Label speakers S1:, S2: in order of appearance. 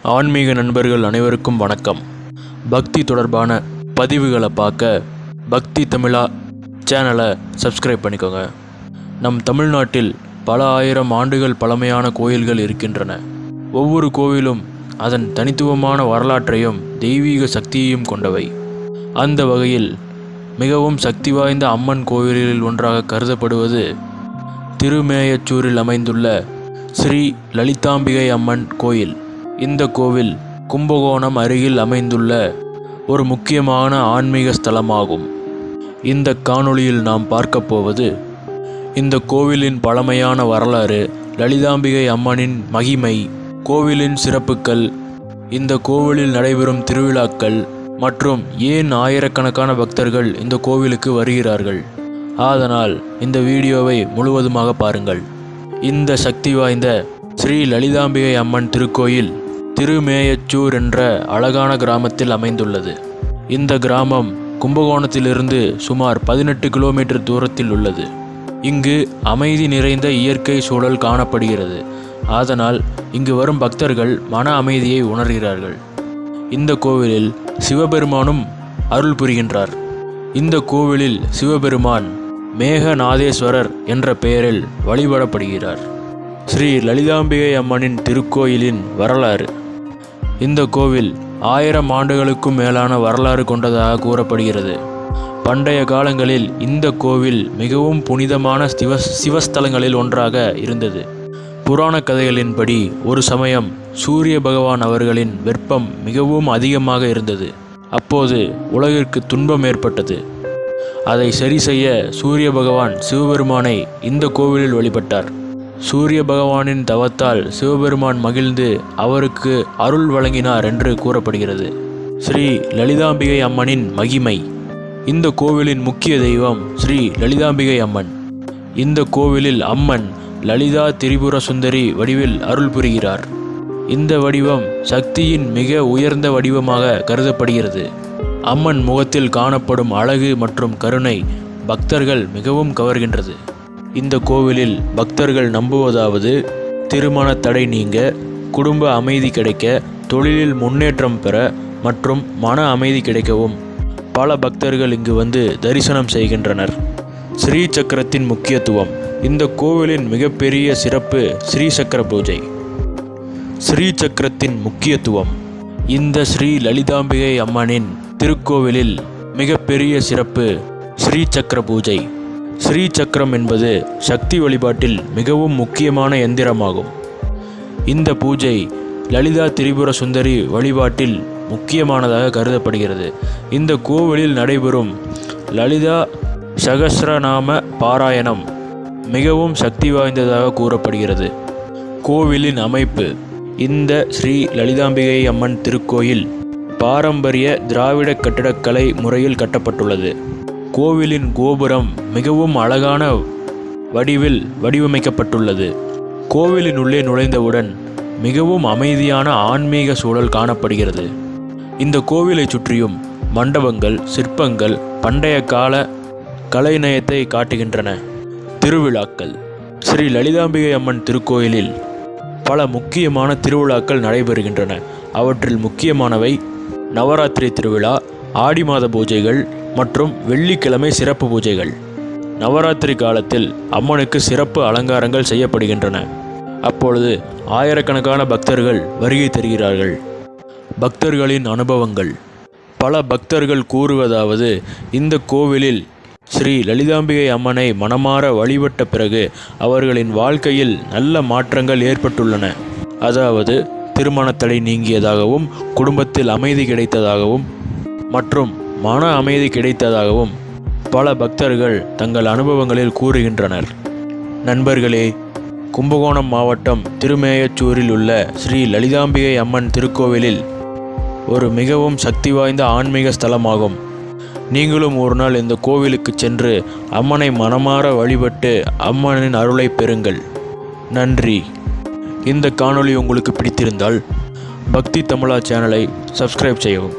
S1: ஆன்மீக நண்பர்கள் அனைவருக்கும் வணக்கம். பக்தி தொடர்பான பதிவுகளை பார்க்க பக்தி தமிழா சேனலை சப்ஸ்கிரைப் பண்ணிக்கோங்க. நம் தமிழ்நாட்டில் பல ஆயிரம் ஆண்டுகள் பழமையான கோயில்கள் இருக்கின்றன. ஒவ்வொரு கோவிலும் அதன் தனித்துவமான வரலாற்றையும் தெய்வீக சக்தியையும் கொண்டவை. அந்த வகையில் மிகவும் சக்தி வாய்ந்த அம்மன் கோவில்களில் ஒன்றாக கருதப்படுவது திருமேயச்சூரில் அமைந்துள்ள ஸ்ரீ லலிதாம்பிகை அம்மன் கோயில். இந்த கோவில் கும்பகோணம் அருகில் அமைந்துள்ள ஒரு முக்கியமான ஆன்மீக ஸ்தலமாகும். இந்த காணொளியில் நாம் பார்க்க போவது இந்த கோவிலின் பழமையான வரலாறு, லலிதாம்பிகை அம்மனின் மகிமை, கோவிலின் சிறப்புகள், இந்த கோவிலில் நடைபெறும் திருவிழாக்கள் மற்றும் ஏன் ஆயிரக்கணக்கான பக்தர்கள் இந்த கோவிலுக்கு வருகிறார்கள். அதனால் இந்த வீடியோவை முழுவதுமாக பாருங்கள். இந்த சக்தி வாய்ந்த ஸ்ரீ லலிதாம்பிகை அம்மன் திருக்கோயில் திருமேயச்சூர் என்ற அழகான கிராமத்தில் அமைந்துள்ளது. இந்த கிராமம் கும்பகோணத்திலிருந்து சுமார் 18 கிலோமீட்டர் தூரத்தில் உள்ளது. இங்கு அமைதி நிறைந்த இயற்கை சூழல் காணப்படுகிறது. அதனால் இங்கு வரும் பக்தர்கள் மன அமைதியை உணர்கிறார்கள். இந்த கோவிலில் சிவபெருமானும் அருள் புரிகின்றார். இந்த கோவிலில் சிவபெருமான் மேகநாதேஸ்வரர் என்ற பெயரில் வழிபடப்படுகிறார். ஸ்ரீ லலிதாம்பிகை அம்மனின் திருக்கோயிலின் வரலாறு. இந்த கோவில் 1000 ஆண்டுகளுக்கும் மேலான வரலாறு கொண்டதாக கூறப்படுகிறது. பண்டைய காலங்களில் இந்த கோவில் மிகவும் புனிதமான சிவஸ்தலங்களில் ஒன்றாக இருந்தது. புராண கதைகளின்படி ஒரு சமயம் சூரிய பகவான் அவர்களின் வெப்பம் மிகவும் அதிகமாக இருந்தது. அப்போது உலகிற்கு துன்பம் ஏற்பட்டது. அதை சரி செய்ய சூரிய பகவான் சிவபெருமானை இந்த கோவிலில் வழிபட்டார். சூரிய பகவானின் தவத்தால் சிவபெருமான் மகிழ்ந்து அவருக்கு அருள் வழங்கினார் என்று கூறப்படுகிறது. ஸ்ரீ லலிதாம்பிகை அம்மனின் மகிமை. இந்த கோவிலின் முக்கிய தெய்வம் ஸ்ரீ லலிதாம்பிகை அம்மன். இந்த கோவிலில் அம்மன் லலிதா திரிபுர சுந்தரி வடிவில் அருள் புரிகிறார். இந்த வடிவம் சக்தியின் மிக உயர்ந்த வடிவமாக கருதப்படுகிறது. அம்மன் முகத்தில் காணப்படும் அழகு மற்றும் கருணை பக்தர்கள் மிகவும் கவர்கின்றது. இந்த கோவிலில் பக்தர்கள் நம்புவதாவது திருமண தடை நீங்க, குடும்ப அமைதி கிடைக்க, தொழிலில் முன்னேற்றம் பெற மற்றும் மன அமைதி கிடைக்கவும் பல பக்தர்கள் இங்கு வந்து தரிசனம் செய்கின்றனர். ஸ்ரீ சக்கரத்தின் முக்கியத்துவம். இந்த கோவிலின் மிகப்பெரிய சிறப்பு ஸ்ரீ சக்கர பூஜை. ஸ்ரீ சக்கரத்தின் முக்கியத்துவம். இந்த ஸ்ரீ லலிதாம்பிகை அம்மனின் திருக்கோவிலில் மிகப்பெரிய சிறப்பு ஸ்ரீ சக்கர பூஜை. ஸ்ரீ சக்கரம் என்பது சக்தி வழிபாட்டில் மிகவும் முக்கியமான எந்திரமாகும். இந்த பூஜை லலிதா திரிபுர சுந்தரி வழிபாட்டில் முக்கியமானதாக கருதப்படுகிறது. இந்த கோவிலில் நடைபெறும் லலிதா சகஸ்ரநாம பாராயணம் மிகவும் சக்தி வாய்ந்ததாக கூறப்படுகிறது. கோவிலின் அமைப்பு. இந்த ஸ்ரீ லலிதாம்பிகை அம்மன் திருக்கோயில் பாரம்பரிய திராவிட கட்டிடக்கலை முறையில் கட்டப்பட்டுள்ளது. கோவிலின் கோபுரம் மிகவும் அழகான வடிவில் வடிவமைக்கப்பட்டுள்ளது. கோவிலின் உள்ளே நுழைந்தவுடன் மிகவும் அமைதியான ஆன்மீக சூழல் காணப்படுகிறது. இந்த கோவிலை சுற்றியும் மண்டபங்கள், சிற்பங்கள் பண்டைய கால கலைநயத்தை காட்டுகின்றன. திருவிழாக்கள். ஸ்ரீ லலிதாம்பிகை அம்மன் திருக்கோயிலில் பல முக்கியமான திருவிழாக்கள் நடைபெறுகின்றன. அவற்றில் முக்கியமானவை நவராத்திரி திருவிழா, ஆடி மாத பூஜைகள் மற்றும் வெள்ளிக்கிழமை சிறப்பு பூஜைகள். நவராத்திரி காலத்தில் அம்மனுக்கு சிறப்பு அலங்காரங்கள் செய்யப்படுகின்றன. அப்பொழுது ஆயிரக்கணக்கான பக்தர்கள் வருகை தருகிறார்கள். பக்தர்களின் அனுபவங்கள். பல பக்தர்கள் கூறுவதாவது இந்த கோவிலில் ஸ்ரீ லலிதாம்பிகை அம்மனை மனமாற வழிபட்ட பிறகு அவர்களின் வாழ்க்கையில் நல்ல மாற்றங்கள் ஏற்பட்டுள்ளன. அதாவது திருமண தடை நீங்கியதாகவும், குடும்பத்தில் அமைதி கிடைத்ததாகவும் மற்றும் மன அமைதி கிடைத்ததாகவும் பல பக்தர்கள் தங்கள் அனுபவங்களில் கூறுகின்றனர். நண்பர்களே, கும்பகோணம் மாவட்டம் திருமேயச்சூரில் உள்ள ஸ்ரீ லலிதாம்பிகை அம்மன் திருக்கோவிலில் ஒரு மிகவும் சக்தி வாய்ந்த ஆன்மீக ஸ்தலமாகும். நீங்களும் ஒரு நாள் இந்த கோவிலுக்கு சென்று அம்மனை மனமாற வழிபட்டு அம்மனின் அருளை பெறுங்கள். நன்றி. இந்த காணொளி உங்களுக்கு பிடித்திருந்தால் பக்தி தமிழா சேனலை சப்ஸ்கிரைப் செய்யவும்.